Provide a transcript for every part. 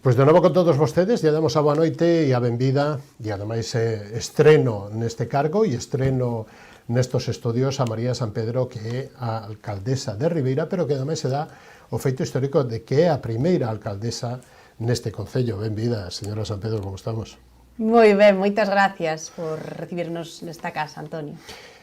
Pois de novo con todos vostedes, lle damos a boa noite e a benvida, e ademais estreno neste cargo e estreno nestos estudios a María San Pedro, que é a alcaldesa de Ribeira, pero que ademais se dá o feito histórico de que é a primeira alcaldesa neste concello. Benvida, señora San Pedro, como estamos? Moi ben, moitas gracias por recibirnos nesta casa, Antonio.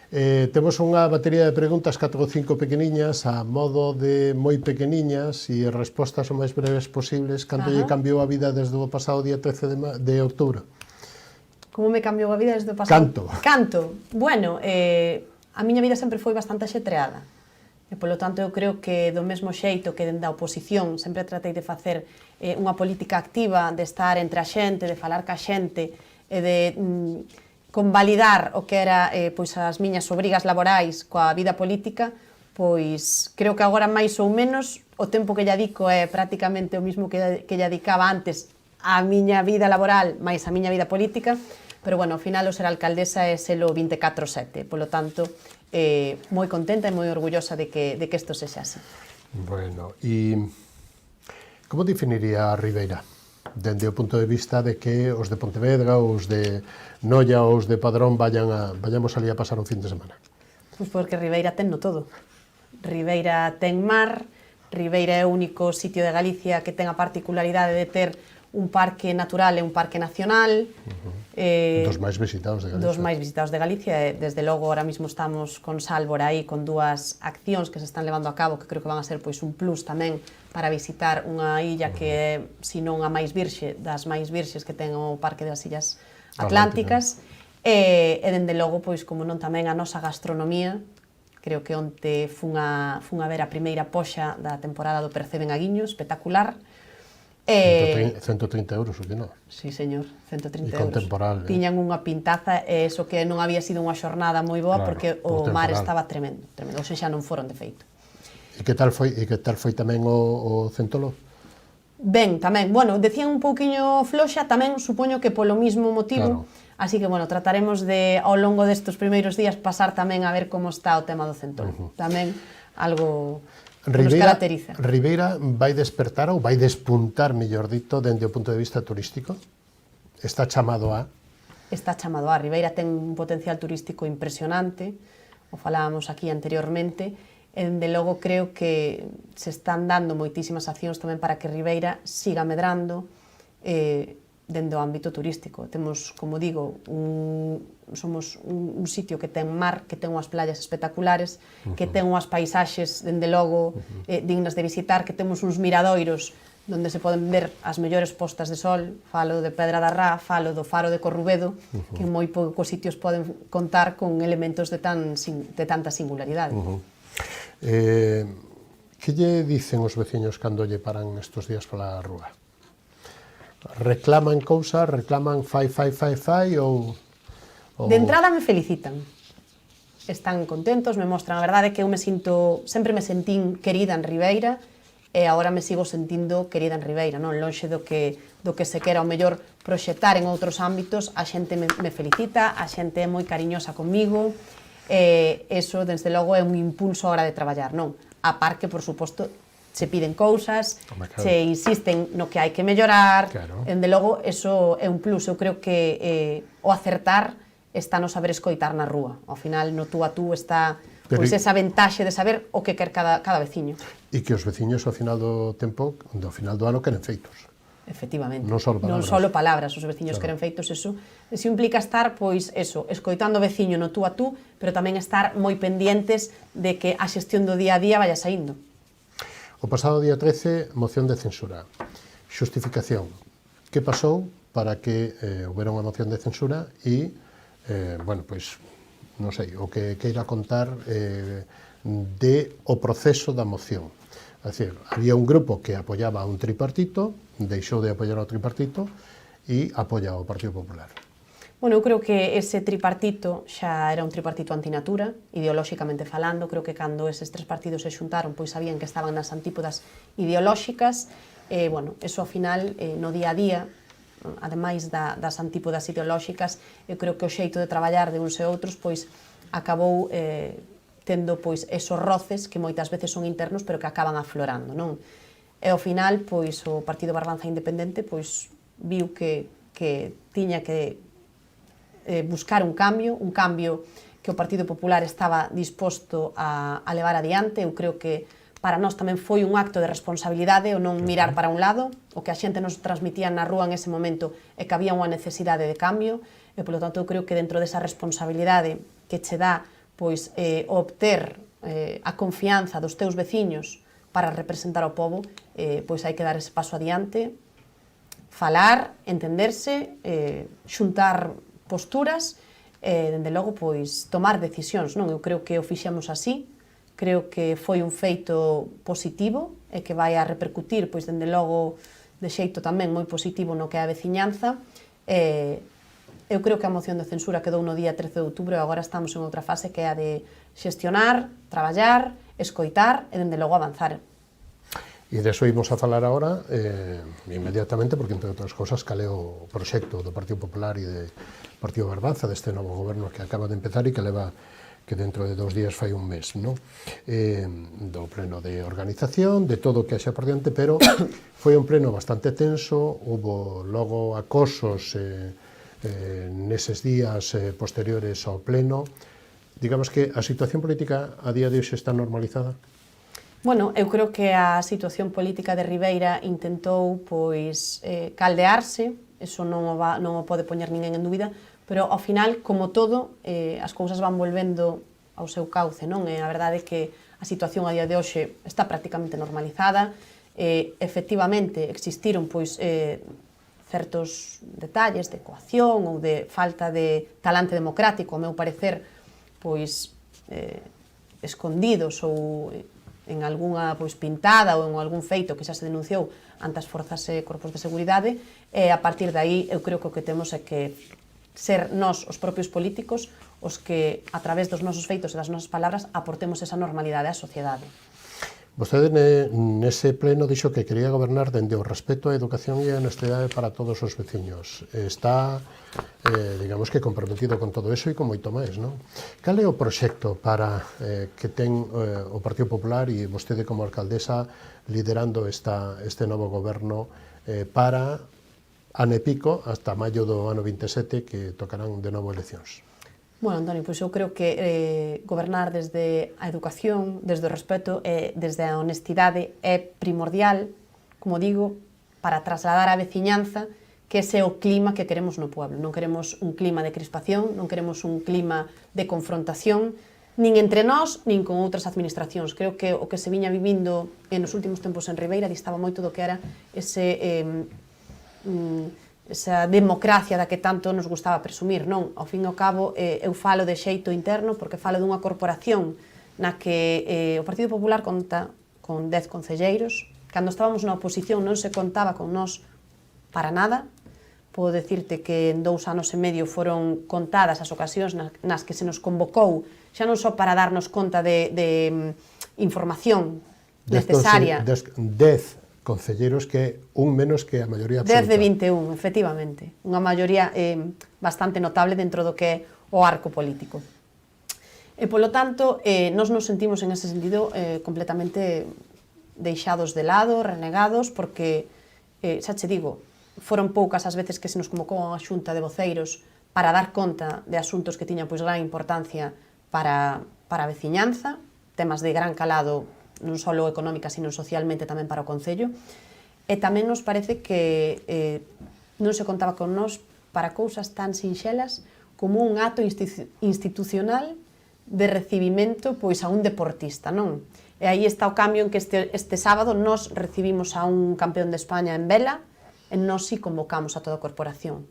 Temos unha batería de preguntas, 4 ou 5 pequeniñas, a modo de moi pequeniñas, e respostas o máis breves posibles. Canto lle cambiou a vida desde o pasado día 13 de outubro? Como me cambiou a vida desde o Canto. pasado? Canto. Bueno, a miña vida sempre foi bastante axetreada. E, polo tanto, eu creo que do mesmo xeito que dende a oposición sempre tratei de facer unha política activa, de estar entre a xente, de falar ca xente, e de convalidar o que era pois as miñas obrigas laborais coa vida política, pois creo que agora máis ou menos o tempo que lle dedico é prácticamente o mismo que lle dedicaba antes a miña vida laboral máis a miña vida política, pero bueno, ao final o ser alcaldesa é selo 24/7, polo tanto, moi contenta e moi orgullosa de que isto sexa así. Bueno, e como definiría a Ribeira? Dende o punto de vista de que os de Pontevedra, os de Noia, os de Padrón vayamos ali a pasar un fin de semana. Pois porque Ribeira tenno todo. Ribeira ten mar, Ribeira é o único sitio de Galicia que ten a particularidade de ter un parque natural e un parque nacional. Dos máis visitados de Galicia. Dos máis visitados de Galicia, e desde logo ahora mismo estamos con Sálvora aí con dúas accións que se están levando a cabo, que creo que van a ser pois un plus tamén para visitar unha illa que é, se non a máis virxe, das máis virxes que ten o Parque das Illas Atlánticas. E dende logo, pois, como non tamén a nosa gastronomía. Creo que onte fun a ver a primeira poxa da temporada do Perceben a Guiño, espectacular. 130 euros, o que non? Sí, señor, 130 euros. E con temporal. Tiñan unha pintaza, e iso que non había sido unha xornada moi boa, claro, porque o mar estaba tremendo, tremendo. Oxe, xa non foron de feito. E que tal foi tamén o Centolo? Ben, tamén, bueno, decían un pouquiño floxa, tamén supoño que polo mismo motivo, claro. Así que, bueno, trataremos de, ao longo destes primeiros días, pasar tamén a ver como está o tema do Centolo. Tamén algo que nos caracteriza. Ribeira vai despertar ou vai despuntar, mellor dito, dende o punto de vista turístico? Está chamado a? Está chamado a. Ribeira ten un potencial turístico impresionante, o falábamos aquí anteriormente, e de logo creo que se están dando moitísimas accións tamén para que Ribeira siga medrando dende o ámbito turístico. Temos, como digo, somos un sitio que ten mar, que ten unhas playas espectaculares, que ten unhas paisaxes, dende logo, dignas de visitar, que temos uns miradoiros onde se poden ver as mellores postas de sol. Falo de Pedra da Rá, falo do Faro de Corrubedo, que en moi poucos sitios poden contar con elementos de tanta singularidade. Que lle dicen os veciños cando lle paran estes días pola rúa? Reclaman cousas, reclaman fai ou... De entrada me felicitan. Están contentos, me mostran a verdade que eu sempre me sentín querida en Ribeira, e agora me sigo sentindo querida en Ribeira, non? Lonxe do que se quera o mellor proxectar en outros ámbitos, a xente me felicita, a xente é moi cariñosa comigo, e eso, desde logo, é un impulso a hora de traballar, non? A par que, por suposto, se piden cousas, se insisten no que hai que mellorar, dende logo, eso é un plus. Eu creo que o acertar está no saber escoitar na rúa. Ao final, no tú a tú está pois esa ventaxe de saber o que quer cada veciño. E que os veciños ao final do tempo, ao final do ano, queren feitos. Efectivamente. Non só palabras, os veciños queren feitos, eso implica estar, pois, escoitando o veciño no tú a tú, pero tamén estar moi pendientes de que a xestión do día a día vaya saindo. O pasado día 13, moción de censura. Xustificación. Que pasou para que houbera unha moción de censura e, bueno, pois, non sei, o que queira contar de o proceso da moción. É dicir, había un grupo que apoiaba un tripartito, deixou de apoiar o tripartito e apoia o Partido Popular. Bueno, eu creo que ese tripartito xa era un tripartito antinatura, ideolóxicamente falando. Creo que cando eses tres partidos se xuntaron, pois sabían que estaban nas antípodas ideolóxicas. Bueno, eso ao final, no día a día, ademais das antípodas ideolóxicas, eu creo que o xeito de traballar de uns e outros, pois acabou tendo pois esos roces que moitas veces son internos, pero que acaban aflorando, non? e ao final, pois, o Partido Barbanza Independente, pois, viu que tiña que buscar un cambio que o Partido Popular estaba disposto a levar adiante. Eu creo que para nós tamén foi un acto de responsabilidade o non mirar para un lado, o que a xente nos transmitía na rúa en ese momento é que había unha necesidade de cambio, e polo tanto eu creo que dentro desa responsabilidade que che dá pois obter a confianza dos teus veciños para representar ao povo, pois hai que dar ese paso adiante, falar, entenderse, xuntar posturas, dende logo, pois, tomar decisións, non? Eu creo que o fixemos así, creo que foi un feito positivo e que vai a repercutir, pois, dende logo, de xeito tamén moi positivo no que é a veciñanza. Eu creo que a moción de censura quedou no día 13 de outubro e agora estamos en outra fase que é a de xestionar, traballar, escoitar e, dende logo, avanzar. E deso imos a falar agora inmediatamente, porque, entre outras cosas, cal é o proxecto do Partido Popular e do Partido Barbanza deste novo goberno que acaba de empezar e que leva que dentro de 2 días fai un mes, non? Do pleno de organización, de todo o que haxa por diante, pero foi un pleno bastante tenso, hubo logo acosos neses días posteriores ao pleno. Digamos que a situación política a día de hoxe está normalizada? Bueno, eu creo que a situación política de Ribeira intentou, pois, caldearse, eso non o pode poñer ninguén en dúbida, pero ao final, como todo, as cousas van volvendo ao seu cauce, non? A verdade é que a situación a día de hoxe está prácticamente normalizada, efectivamente existiron, pois, certos detalles de coacción ou de falta de talante democrático, ao meu parecer, pois, escondidos ou en algunha, pois, pintada ou en algún feito que xa se denunciou ante as forzas e corpos de seguridade, e a partir de aí eu creo que o que temos é que ser nós, os propios políticos, os que, a través dos nosos feitos e das nosas palabras, aportemos esa normalidade á sociedade. Vostede nese pleno dixo que quería gobernar dende o respeto á educación e a honestidade para todos os veciños. Está, digamos que, comprometido con todo eso e con moito máis, non? Cal é o proxecto para que ten o Partido Popular e vostede como alcaldesa liderando este novo goberno para ano e pico, hasta maio do ano 27, que tocarán de novo eleccións? Bueno, Antonio, pois eu creo que gobernar desde a educación, desde o respeto e desde a honestidade é primordial, como digo, para trasladar á veciñanza que ese é o clima que queremos no pueblo. Non queremos un clima de crispación, non queremos un clima de confrontación, nin entre nós, nin con outras administracións. Creo que o que se viña vivindo nos últimos tempos en Ribeira distaba moito do que era esa democracia da que tanto nos gustaba presumir, non? Ao fin e ao cabo, eu falo de xeito interno porque falo dunha corporación na que o Partido Popular conta con 10 concelleiros. Cando estábamos na oposición non se contaba con nós para nada. Podo decirte que en 2 anos e medio foron contadas as ocasións nas que se nos convocou, xa non só para darnos conta de información necesaria. 10 concelleiros, que é un menos que a maioría absoluta. 10 de 21, efectivamente. Unha maioría bastante notable dentro do que é o arco político. E, polo tanto, nós nos sentimos en ese sentido completamente deixados de lado, renegados, porque, xa che digo, foron poucas as veces que se nos convocou a unha xunta de voceiros para dar conta de asuntos que tiñan, pois, gran importancia para a veciñanza, temas de gran calado non só económica, sino socialmente tamén para o Concello, e tamén nos parece que non se contaba con nós para cousas tan sinxelas como un acto institucional de recibimento, pois, a un deportista, non? E aí está o cambio en que este sábado nós recibimos a un campeón de España en vela e nós si convocamos a toda a corporación.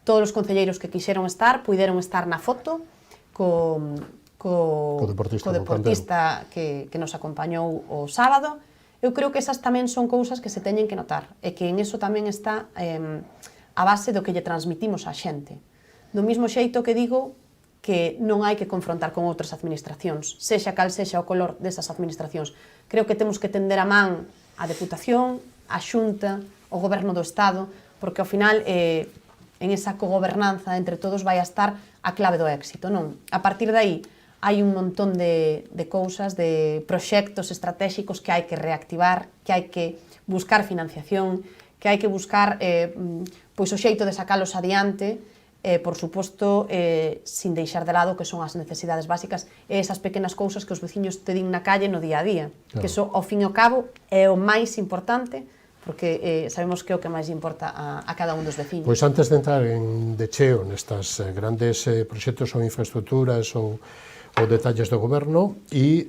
Todos os concelleiros que quixeron estar, puideron estar na foto co deportista que nos acompañou o sábado. Eu creo que esas tamén son cousas que se teñen que notar e que en eso tamén está a base do que lle transmitimos á xente. Do mismo xeito que digo que non hai que confrontar con outras administracións, sexa cal sexa o color desas administracións. Creo que temos que tender a man a Deputación, a Xunta, o Goberno do Estado, porque ao final en esa cogobernanza entre todos vai a estar a clave do éxito, non? A partir de aí, hai un montón de cousas, de proxectos estratégicos que hai que reactivar, que hai que buscar financiación, que hai que buscar pois o xeito de sacalos adiante, por suposto, sin deixar de lado que son as necesidades básicas e esas pequenas cousas que os veciños te din na calle no día a día, claro. Que iso, ao fin e ao cabo, é o máis importante, porque sabemos que é o que máis importa a cada un dos veciños. Pois antes de entrar de cheo nestas grandes proxectos ou infraestructuras ou detalles do goberno e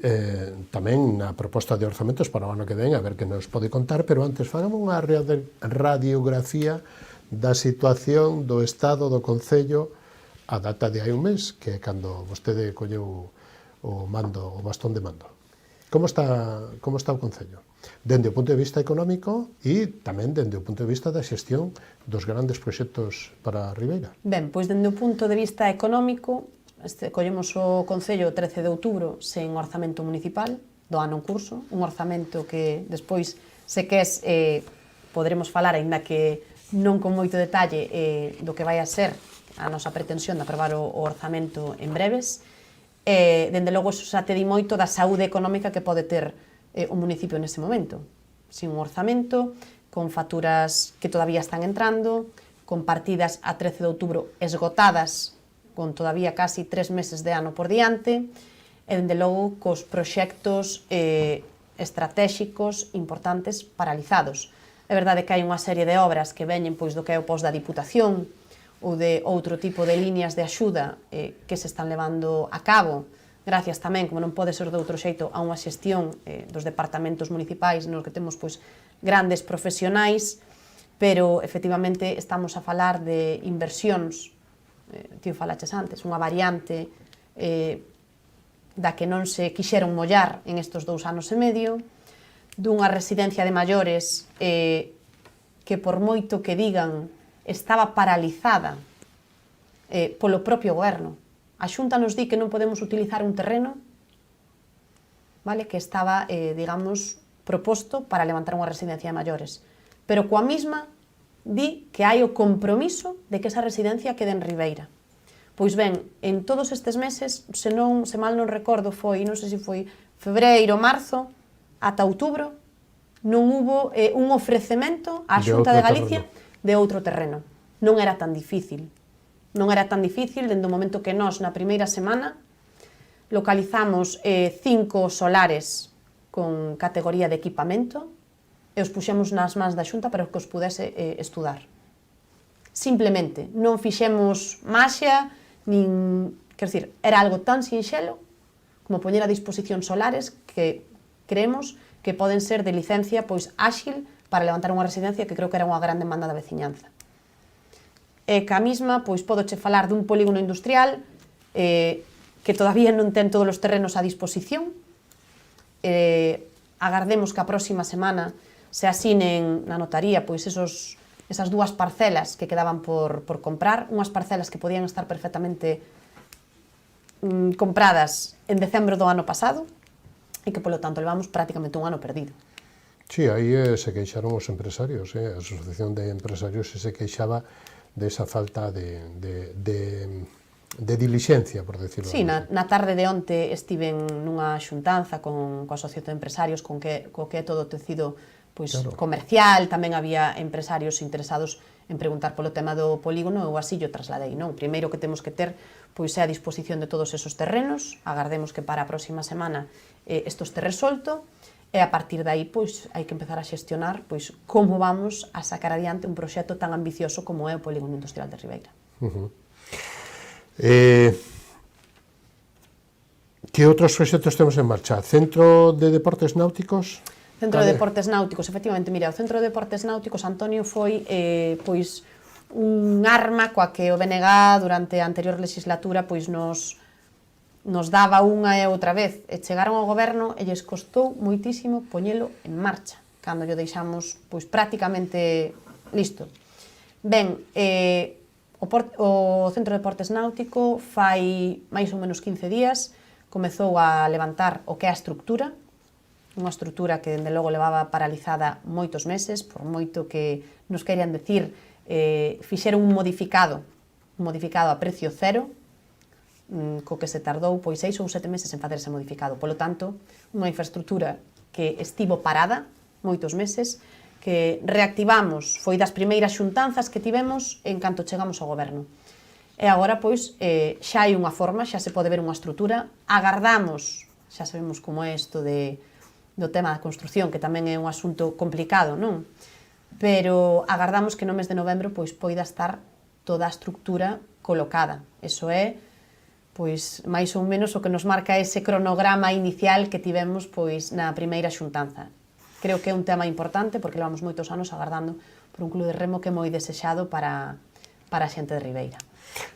tamén na proposta de orzamentos para o ano que ven, a ver que nos pode contar, pero antes fagamos unha radiografía da situación do Estado do Concello a data de hai un mes, que é cando vostede colleu o mando, o bastón de mando. Como está o Concello? Dende o punto de vista económico e tamén dende o punto de vista da xestión dos grandes proxectos para a Ribeira. Ben, pois dende o punto de vista económico, collemos o Concello o 13 de outubro sen orzamento municipal do ano en curso, un orzamento que despois, se queres, poderemos falar, aínda que non con moito detalle, do que vai a ser a nosa pretensión de aprobar o orzamento en breves. Dende logo, xa te di moito da saúde económica que pode ter o municipio nese momento. Sin un orzamento, con facturas que todavía están entrando, con partidas a 13 de outubro esgotadas, con todavía casi 3 meses de ano por diante, e dende logo cos proxectos estratégicos importantes paralizados. É verdade que hai unha serie de obras que veñen pois do que é o pos da Diputación ou de outro tipo de líneas de axuda que se están levando a cabo, gracias tamén, como non pode ser de outro xeito, a unha xestión dos departamentos municipais nos que temos pois grandes profesionais, pero efectivamente estamos a falar de inversións, ti o falaches antes, unha variante da que non se quixeron mollar en estes 2 anos e medio, dunha residencia de maiores que por moito que digan estaba paralizada polo propio goberno. A Xunta nos di que non podemos utilizar un terreno, vale, que estaba, digamos, proposto para levantar unha residencia de maiores, pero coa mesma di que hai o compromiso de que esa residencia quede en Ribeira. Pois ben, en todos estes meses, se mal non recordo, non sei se foi febreiro, marzo, ata outubro, non hubo un ofrecemento á Xunta de Galicia de outro terreno. Non era tan difícil. Non era tan difícil, dende o momento que nós, na primeira semana, localizamos 5 solares con categoría de equipamento e os puxemos nas mans da Xunta para que os pudese estudar. Simplemente, non fixemos maxia, quer dizer, era algo tan sinxelo como poñer a disposición solares que creemos que poden ser de licencia pois áxil para levantar unha residencia que creo que era unha gran demanda da veciñanza. E ca mesma, pois, podoche falar dun polígono industrial que todavía non ten todos os terrenos a disposición. Agardemos que a próxima semana se asinen na notaría pois esas 2 parcelas que quedaban por comprar, unhas parcelas que podían estar perfectamente compradas en decembro do ano pasado e que, polo tanto, levamos prácticamente un ano perdido. Sí, aí se queixaron os empresarios, a Asociación de Empresarios se queixaba desa falta de dilixencia, por decirlo así. Sí, na tarde de onte estiven nunha xuntanza coa Asociación de Empresarios co que é todo o tecido pois, claro, comercial, tamén había empresarios interesados en preguntar polo tema do polígono, eu así yo trasladei, non? Primeiro que temos que ter pois é a disposición de todos esos terrenos, agardemos que para a próxima semana isto este resolto, e a partir de aí pois hai que empezar a xestionar pois como vamos a sacar adiante un proxecto tan ambicioso como é o Polígono Industrial de Ribeira. Que outros proxectos temos en marcha? Centro de Deportes Náuticos? Centro de Deportes Náuticos, efectivamente, mira, o Centro de Deportes Náuticos, Antonio, foi pois un arma coa que o BNG durante a anterior legislatura pois nos daba unha e outra vez, e chegaron ao goberno e lles costou moitísimo poñelo en marcha, cando lle deixamos pois prácticamente listo. Ben, o Centro de Deportes Náutico fai máis ou menos 15 días comezou a levantar o que é a estructura, unha estructura que dende logo levaba paralizada moitos meses, por moito que nos querían decir, fixeron un modificado a precio cero, co que se tardou pois 6 ou 7 meses en facerse modificado. Polo tanto, unha infraestructura que estivo parada moitos meses, que reactivamos, foi das primeiras xuntanzas que tivemos en canto chegamos ao goberno. E agora, pois, xa hai unha forma, xa se pode ver unha estrutura, agardamos, xa sabemos como é isto do tema da construcción, que tamén é un asunto complicado, non? Pero agardamos que no mes de novembro, pois, poida estar toda a estructura colocada. Eso é, pois, máis ou menos o que nos marca ese cronograma inicial que tivemos, pois, na primeira xuntanza. Creo que é un tema importante porque levamos moitos anos agardando por un club de remo que é moi desexado para a xente de Ribeira.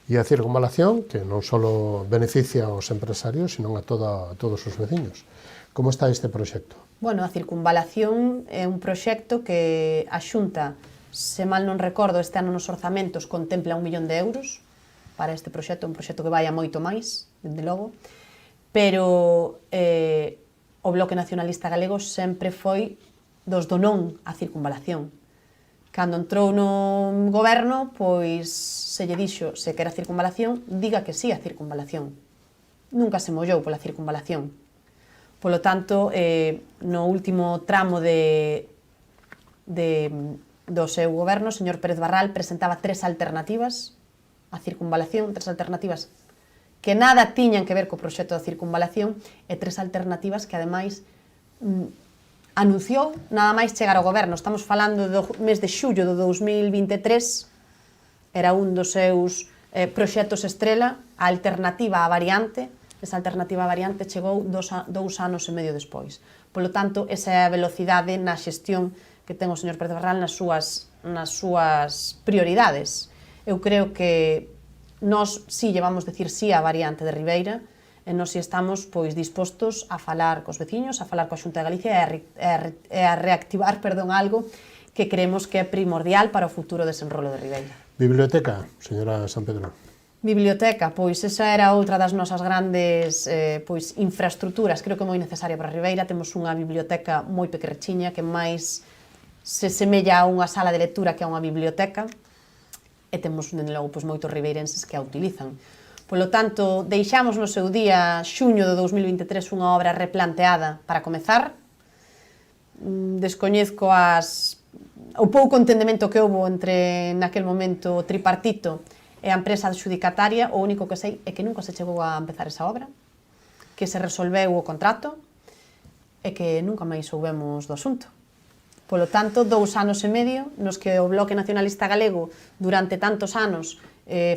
E a circunvalación, que non só beneficia aos empresarios, sino a todos os veciños. Como está este proxecto? Bueno, a circunvalación é un proxecto que a Xunta, se mal non recordo, este ano nos orzamentos contempla 1 millón de euros para este proxecto, un proxecto que vai a moito máis, dende logo, pero o Bloque Nacionalista Galego sempre foi dos do non á circunvalación. Cando entrou no goberno, pois se lle dixo se quere a circunvalación, diga que sí á circunvalación. Nunca se mollou pola circunvalación. Polo tanto, no último tramo do seu goberno, o señor Pérez Barral presentaba 3 alternativas á circunvalación, 3 alternativas que nada tiñan que ver co proxecto da circunvalación e 3 alternativas que, ademais, anunciou nada máis chegar ao goberno. Estamos falando do mes de xullo do 2023, era un dos seus proxectos estrela, a alternativa á variante. Esa alternativa á variante chegou 2 anos e medio despois. Polo tanto, esa é a velocidade na xestión que ten o señor Pérez Barral nas súas prioridades. Eu creo que nós si llevamos decir sí á variante de Ribeira, e nós si estamos pois dispostos a falar cos veciños, a falar coa Xunta de Galicia e a reactivar, algo que creemos que é primordial para o futuro desenrolo de Ribeira. Biblioteca, señora San Pedro. Biblioteca, pois esa era outra das nosas grandes infraestructuras, creo que moi necesaria para Ribeira. Temos unha biblioteca moi pequerrechiña que máis se semella a unha sala de lectura que a unha biblioteca, e temos, dende logo, moitos ribeirenses que a utilizan. Polo tanto, deixamos no seu día, xuño de 2023, unha obra replanteada para comezar. Descoñezco o pouco entendemento que houbo entre, naquel momento, o tripartito e a empresa adxudicataria. O único que sei é que nunca se chegou a empezar esa obra, que se resolveu o contrato e que nunca máis soubemos do asunto. Polo tanto, 2 anos e medio nos que o Bloque Nacionalista Galego durante tantos anos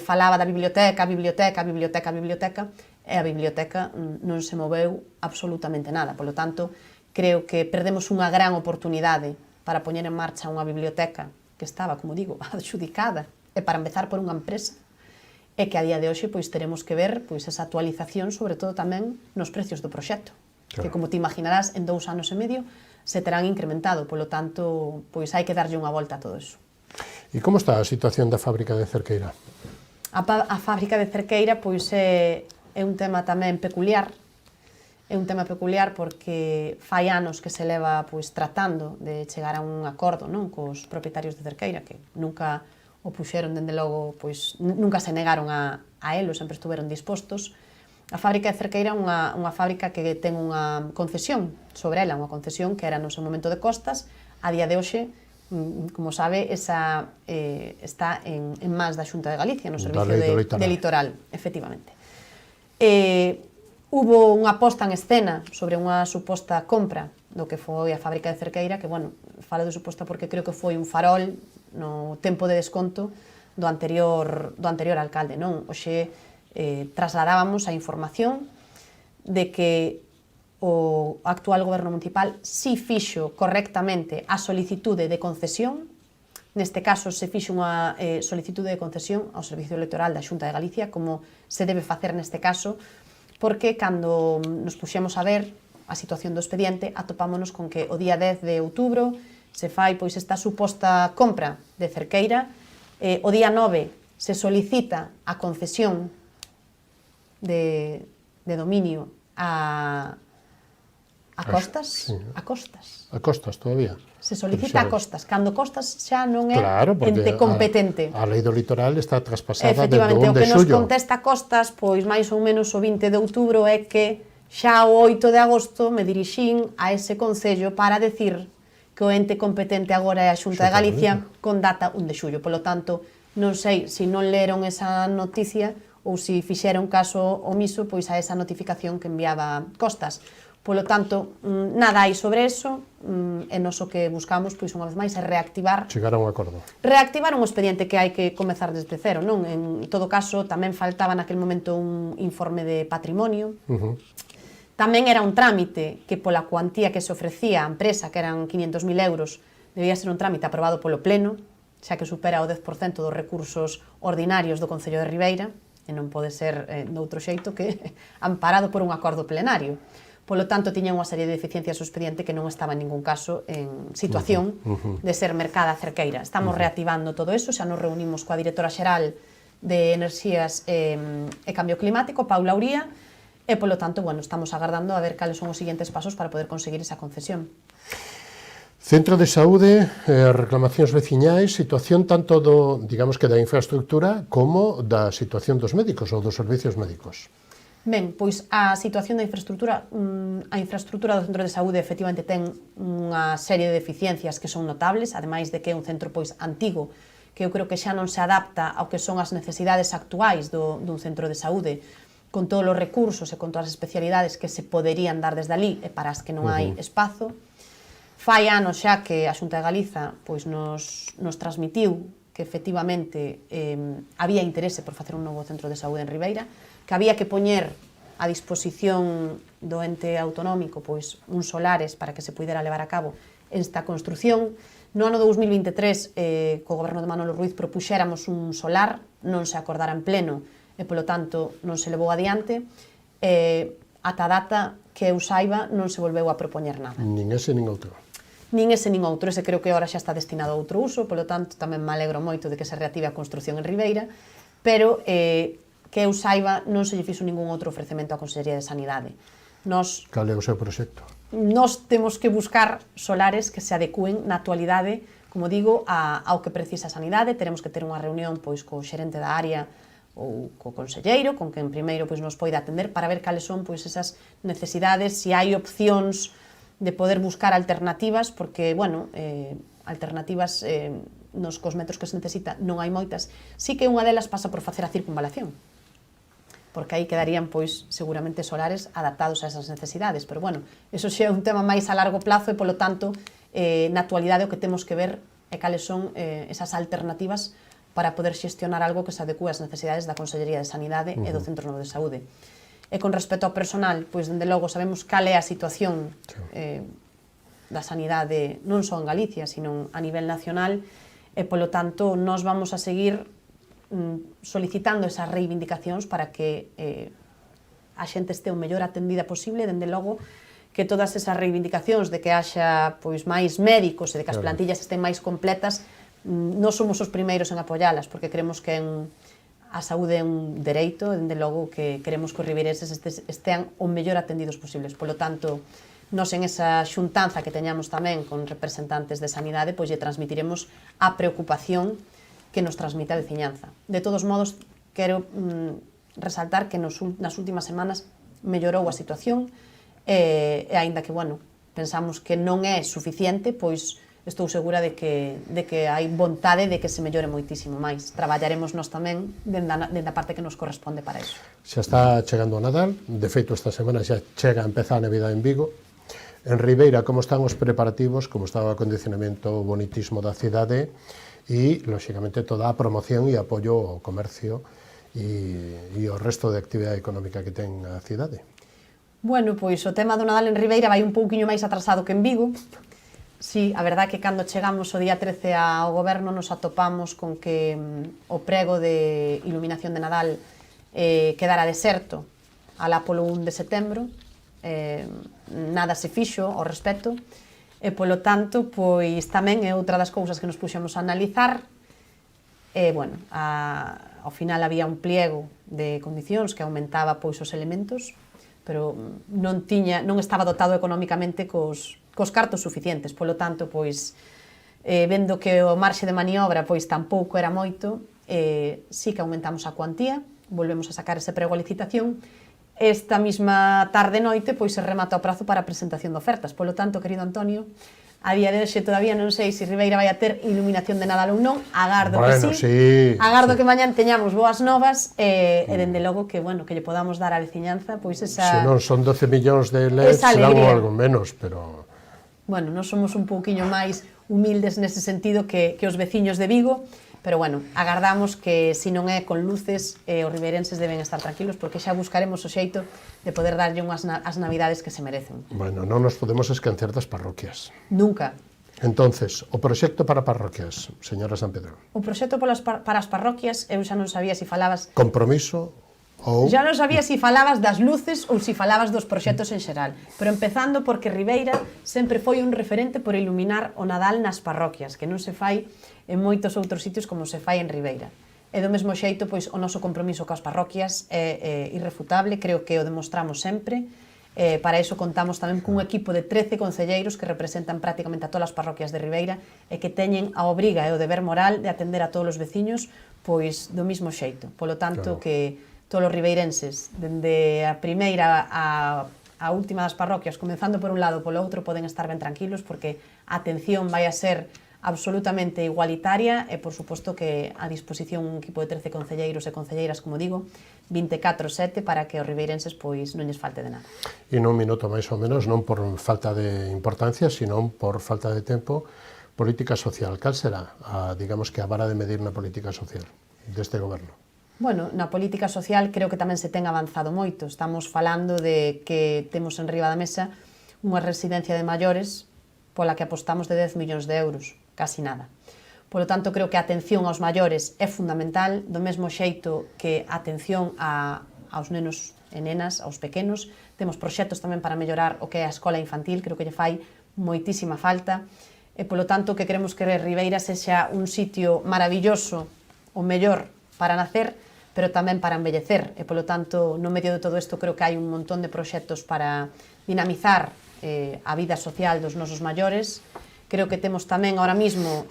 falaba da biblioteca, e a biblioteca non se moveu absolutamente nada. Polo tanto, creo que perdemos unha gran oportunidade para poñer en marcha unha biblioteca que estaba, como digo, adxudicada e para empezar por unha empresa, e que a día de hoxe pois teremos que ver pois esa actualización, sobre todo tamén nos precios do proxecto, que como te imaginarás, en 2 anos e medio se terán incrementado, polo tanto, pois hai que darlle unha volta a todo eso. E como está a situación da fábrica de Cerqueira? A fábrica de Cerqueira pois é un tema tamén peculiar. É un tema peculiar porque fai anos que se leva pois tratando de chegar a un acordo, non, cos propietarios de Cerqueira, que nunca o puxeron, dende logo, pois nunca se negaron a elo, sempre estuveron dispostos. A fábrica de Cerqueira é unha fábrica que ten unha concesión sobre ela, unha concesión que era no seu momento de Costas. A día de hoxe, como sabe, esa está en mans da Xunta de Galicia, no servicio de litoral, efectivamente. Hubo unha posta en escena sobre unha suposta compra do que foi a fábrica de Cerqueira, que, bueno, falo de suposta porque creo que foi un farol no tempo de desconto do anterior alcalde, non? Hoxe trasladábamos a información de que o actual goberno municipal si fixo correctamente a solicitude de concesión. Neste caso, se fixo unha solicitude de concesión ao Servicio Electoral da Xunta de Galicia, como se debe facer neste caso, porque cando nos puxemos a ver a situación do expediente, atopámonos con que o día 10 de outubro se fai pois esta suposta compra de Cerqueira, o día 9 se solicita a concesión de dominio A costas? Sí. A costas. A costas todavía. Se solicita a costas. Cando costas xa non é Claro, porque ente competente. a lei do litoral está traspasada desde Efectivamente, o 1 o de que nos xullo. contesta Costas, pois máis ou menos o 20 de outubro, é que xa o 8 de agosto me dirixín a ese concello para decir que o ente competente agora é a Xunta de Galicia con data 1 de xullo. Polo tanto, non sei se non leron esa noticia ou se fixeron caso omiso pois a esa notificación que enviaba Costas. Polo tanto, nada hai sobre eso, e nos o que buscamos, pois unha vez máis, é reactivar Chegar a un acordo. un expediente que hai que comezar desde cero, non? En todo caso, tamén faltaba naquele momento un informe de patrimonio. Tamén era un trámite que pola cuantía que se ofrecía a empresa, que eran 500.000 euros, debía ser un trámite aprobado polo Pleno, xa que supera o 10% dos recursos ordinarios do Concello de Ribeira, e non pode ser de outro xeito que amparado por un acordo plenario. Polo tanto, tiña unha serie de deficiencias o expediente que non estaba en ningún caso en situación de ser mercada cerqueira. Estamos reactivando todo eso, xa nos reunimos coa directora xeral de Enerxías e Cambio Climático, Paula Uría, e polo tanto, bueno, estamos agardando a ver cales son os seguintes pasos para poder conseguir esa concesión. Centro de Saúde, reclamacións veciñais, situación tanto do, digamos que da infraestructura como da situación dos médicos ou dos servicios médicos. Ben, pois a situación da infraestructura, a infraestructura do centro de saúde efectivamente ten unha serie de deficiencias que son notables, ademais de que é un centro pois antigo, que eu creo que xa non se adapta ao que son as necesidades actuais dun centro de saúde, con todos os recursos e con todas as especialidades que se poderían dar desde ali e para as que non hai espazo. Fai anos xa que a Xunta de Galiza pois nos transmitiu que efectivamente había interese por facer un novo centro de saúde en Ribeira, que había que poñer a disposición do ente autonómico pois uns solares para que se puidera levar a cabo esta construción. No ano 2023, co goberno de Manolo Ruiz, propuxéramos un solar, non se acordara en pleno e, polo tanto, non se levou adiante. Ata a data que eu saiba, non se volveu a propoñer nada. Nin ese nin outro. Nin ese nin outro, ese creo que agora xa está destinado a outro uso, polo tanto, tamén me alegro moito de que se reactive a construción en Ribeira, pero que eu saiba, non se lle fixo ningún outro ofrecemento á Consellería de Sanidade. Cal é o seu proxecto? Nós temos que buscar solares que se adecúen na actualidade, como digo, ao que precisa a sanidade. Teremos que ter unha reunión pois co xerente da área ou co conselleiro, con quen primeiro pois nos poida atender para ver cales son pois esas necesidades, se hai opcións de poder buscar alternativas, porque, bueno, alternativas nos cos metros que se necesita non hai moitas. Sí que unha delas pasa por facer a circunvalación, porque aí quedarían, pois, seguramente solares adaptados a esas necesidades. Pero, bueno, eso xa é un tema máis a largo plazo e, polo tanto, na actualidade o que temos que ver é cales son esas alternativas para poder xestionar algo que se adecue ás necesidades da Consellería de Sanidade e do Centro Novo de Saúde. E con respecto ao personal, pois, dende logo, sabemos cal é a situación da sanidade non só en Galicia, sino a nivel nacional, e, polo tanto, nós vamos a seguir solicitando esas reivindicacións para que a xente este o mellor atendida posible, dende logo que todas esas reivindicacións de que haxa pois máis médicos e de que as plantillas estén máis completas, non somos os primeiros en apoialas, porque creemos que a saúde é un dereito, dende logo que queremos que os ribeirenses estean o mellor atendidos posibles. Polo tanto, nós en esa xuntanza que teñamos tamén con representantes de sanidade, pois lle transmitiremos a preocupación que nos transmite a veciñanza. De todos modos, quero resaltar que nas últimas semanas mellorou a situación e aínda que, bueno, pensamos que non é suficiente, pois estou segura de que hai vontade de que se mellore moitísimo máis. Traballaremos nós tamén dende a parte que nos corresponde para iso. Xa está chegando o Nadal, de feito esta semana xa chega a empezar a Navidad en Vigo. En Ribeira, como están os preparativos, como está o acondicionamento, o bonitismo da cidade, e, lóxicamente, toda a promoción e apoio ao comercio e ao resto de actividade económica que ten a cidade. Bueno, pois o tema do Nadal en Ribeira vai un pouquiño máis atrasado que en Vigo. Sí, a verdade é que cando chegamos o día 13 ao goberno nos atopamos con que o prego de iluminación de Nadal quedara deserto alá polo 1 de setembro. Nada se fixo ao respecto. E, polo tanto, pois tamén é outra das cousas que nos puxemos a analizar. Bueno, ao final había un pliego de condicións que aumentaba pois os elementos pero non estaba dotado económicamente cos cartos suficientes, polo tanto, pois, vendo que o marxe de maniobra pois tampouco era moito, sí que aumentamos a cuantía, volvemos a sacar ese prego a licitación. Esta mesma tarde e noite pois se remata o prazo para a presentación de ofertas. Polo tanto, querido Antonio, a día de hoxe todavía non sei se Ribeira vai a ter iluminación de Nadal ou non, agardo que sí, agardo que mañán teñamos boas novas e dende logo que, bueno, que lle podamos dar á veciñanza pois esa... Se non son 12 millóns de LEDs, serán algo menos, pero... Bueno, nós somos un pouquiño máis humildes nese sentido que os veciños de Vigo, pero bueno, agardamos que se non é con luces, os ribeirenses deben estar tranquilos porque xa buscaremos o xeito de poder darlle as navidades que se merecen. Bueno, non nos podemos esquecer das parroquias. Nunca. Entonces, o proxecto para parroquias, señora San Pedro. O proxecto para as parroquias, eu xa non sabía se falabas... Compromiso ou... Já non sabía se falabas das luces ou se falabas dos proxectos en xeral, pero empezando porque Ribeira sempre foi un referente por iluminar o Nadal nas parroquias, que non se fai en moitos outros sitios como se fai en Ribeira. E do mesmo xeito, pois, o noso compromiso coas parroquias é irrefutable, creo que o demostramos sempre. Para iso contamos tamén cun equipo de 13 concelleiros que representan prácticamente a todas as parroquias de Ribeira e que teñen a obriga e o deber moral de atender a todos os veciños pois do mesmo xeito. Polo tanto, que todos os ribeirenses, dende a primeira a última das parroquias, comenzando por un lado polo outro, poden estar ben tranquilos porque a atención vai a ser absolutamente igualitaria e, por suposto, que a disposición un equipo de 13 concelleiros e concelleiras, como digo, 24/7 para que os ribeirenses pois non lles falte de nada. E nun minuto máis ou menos, non por falta de importancia, sino por falta de tempo, política social. Cal será, digamos que a vara de medir na política social deste goberno? Bueno, na política social creo que tamén se ten avanzado moito. Estamos falando de que temos en riba da mesa unha residencia de maiores pola que apostamos de 10 millóns de euros, casi nada. Polo tanto, creo que a atención aos maiores é fundamental, do mesmo xeito que a atención aos nenos e nenas, aos pequenos. Temos proxectos tamén para mellorar o que é a escola infantil, creo que lle fai moitísima falta, e polo tanto que queremos que Ribeira sexa un sitio maravilloso, o mellor para nacer, pero tamén para envellecer, e polo tanto, no medio de todo isto, creo que hai un montón de proxectos para dinamizar a vida social dos nosos maiores. Creo que temos tamén, ahora mismo,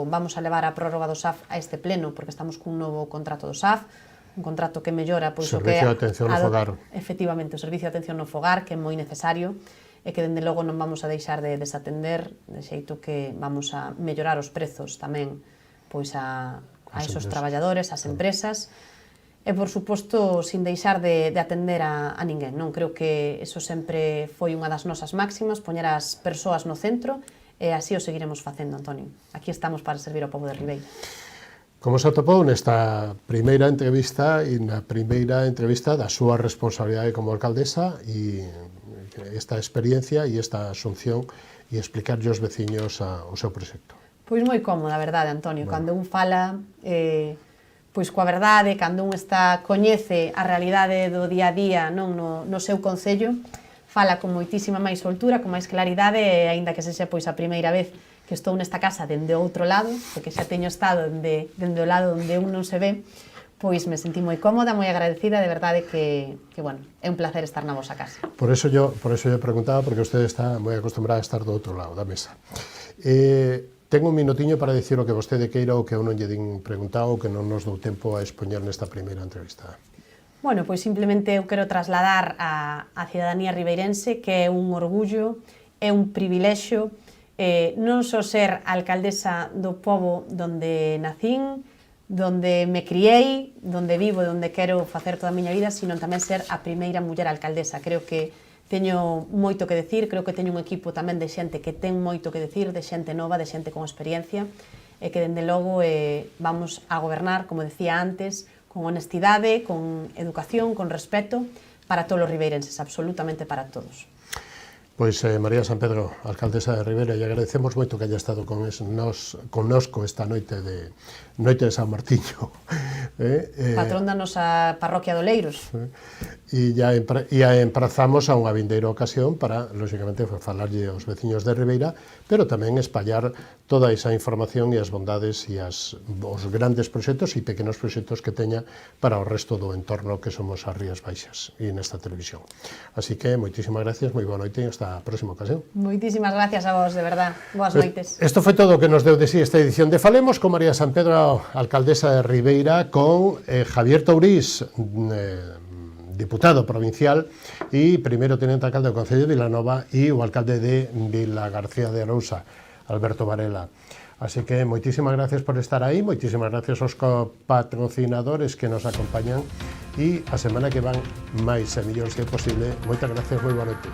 vamos a levar a prórroga do SAF a este pleno, porque estamos cun novo contrato do SAF, un contrato que mellora pois, o que é... Servicio de atención no fogar. Efectivamente, o servicio de atención no fogar, que é moi necesario, e que, dende logo, non vamos a deixar de desatender, de xeito que vamos a mellorar os prezos tamén pois a esos traballadores, as empresas, e, por suposto, sin deixar de atender a ninguén, non? Creo que eso sempre foi unha das nosas máximas, poñer as persoas no centro, e así o seguiremos facendo, Antonio. Aquí estamos para servir ao pobo de Ribeira. Como se atopou nesta primeira entrevista e na primeira entrevista da súa responsabilidade como alcaldesa e esta experiencia e esta asunción e explicarlle aos veciños o seu proxecto? Pois moi cómoda, a verdade, Antonio. Cando un fala pois coa verdade, cando un coñece a realidade do día a día non no seu concello, fala con moitísima máis soltura, con máis claridade, e aínda que sexa pois a primeira vez que estou nesta casa dende outro lado, porque xa teño estado dende o lado onde un non se ve, pois me sentí moi cómoda, moi agradecida, de verdade que bueno, é un placer estar na vosa casa. Por eso yo preguntaba, porque usted está moi acostumbrada a estar do outro lado da mesa. Tengo un minutiño para dicir o que vostede queira ou que eu non lle din preguntado ou que non nos dou tempo a expoñer nesta primeira entrevista. Bueno, pois simplemente eu quero trasladar a cidadanía ribeirense que é un orgullo, é un privilexio, non só ser alcaldesa do pobo donde nacín, donde me criei, donde vivo, donde quero facer toda a miña vida, sino tamén ser a primeira muller alcaldesa. Creo que teño moito que decir, creo que teño un equipo tamén de xente que ten moito que decir, de xente nova, de xente con experiencia, e que, dende logo, vamos a gobernar, como decía antes, con honestidade, con educación, con respeto, para todos os ribeirenses, absolutamente para todos. Pois María San Pedro, alcaldesa de Ribeira, e agradecemos moito que haya estado connosco esta noite de San Martiño. Patrón da nosa parroquia de Oleiros. E a emprazamos a unha vindeira ocasión para, lóxicamente, falarlle aos veciños de Ribeira, pero tamén espallar toda esa información e as bondades e os grandes proxectos e pequenos proxectos que teña para o resto do entorno que somos as Rías Baixas e nesta televisión. Así que, moitísimas gracias, moi boa noite e hasta a próxima ocasión. Moitísimas gracias a vos, de verdad. Boas noites. Isto foi todo o que nos deu de sí esta edición de Falemos con María San Pedro, alcaldesa de Ribeira, con Javier Tourís, diputado provincial e primeiro tenente alcalde do Concello de Vilanova e o alcalde de Vila García de Arousa, Alberto Varela. Así que moitísimas gracias por estar aí, moitísimas gracias aos patrocinadores que nos acompañan e a semana que van máis e millóns se é posible. Moitas gracias, moi boa noite.